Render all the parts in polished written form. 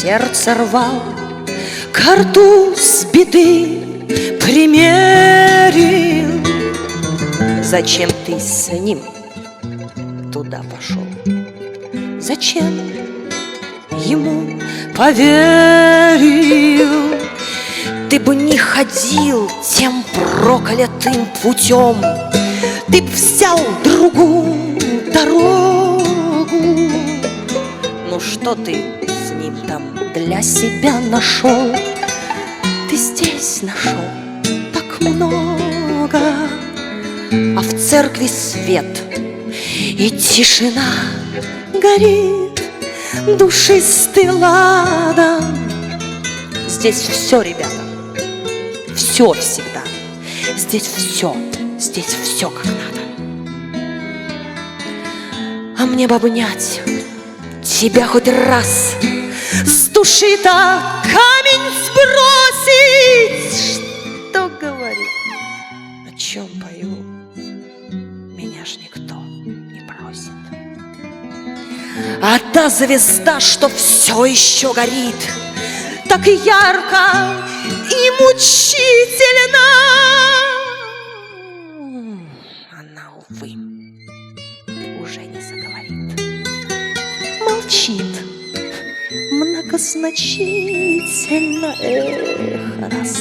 сердце рвал, картуз беды примерил. Зачем ты с ним туда пошел? Зачем ему поверил? Ты бы не ходил тем проклятым путем, ты б взял другую дорогу. Ну что ты с ним там для себя нашел? Ты здесь нашел так много, а в церкви свет и тишина горит душистый ладан. Здесь все, ребята, все всегда. Здесь все как надо. А мне бы обнять тебя хоть раз, с души-то камень сбросить. Что говорю, о чем пою, меня ж никто не просит. А та звезда, что все еще горит, так ярко и мучительно, она, увы, уже не заговорит. Молчит многозначительно. Эх, раз,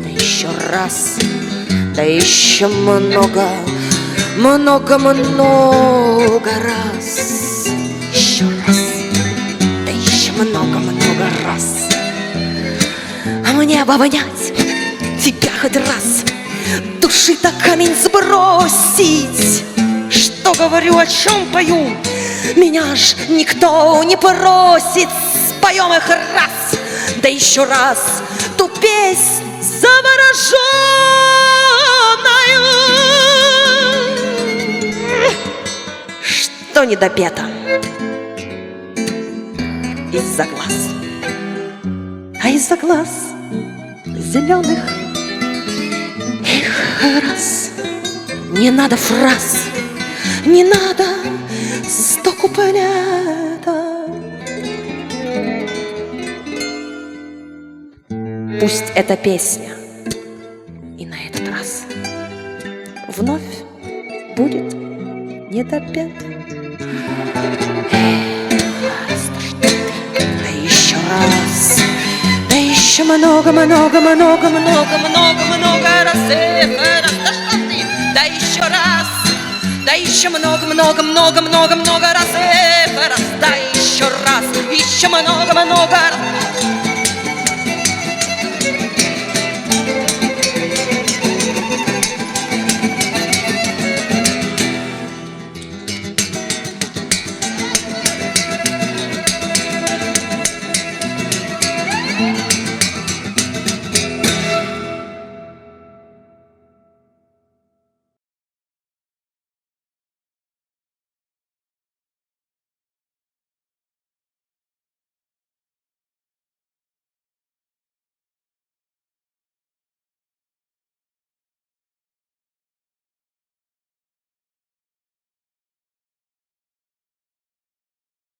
да еще раз, да еще много раз. Еще раз, да еще много раз. А мне бы обнять тебя хоть раз, души-то камень сбросить. Что говорю, о чем пою, меня ж никто не просит. Споем их раз, да еще раз ту песнь завороженную, что недопето из-за глаз. А из-за глаз зеленых, их раз. Не надо фраз, не надо 100 куплетов. Пусть эта песня и на этот раз вновь будет недопета. Да еще раз, да еще много раз. Да еще раз, да еще много раз. Да еще раз, еще много раз.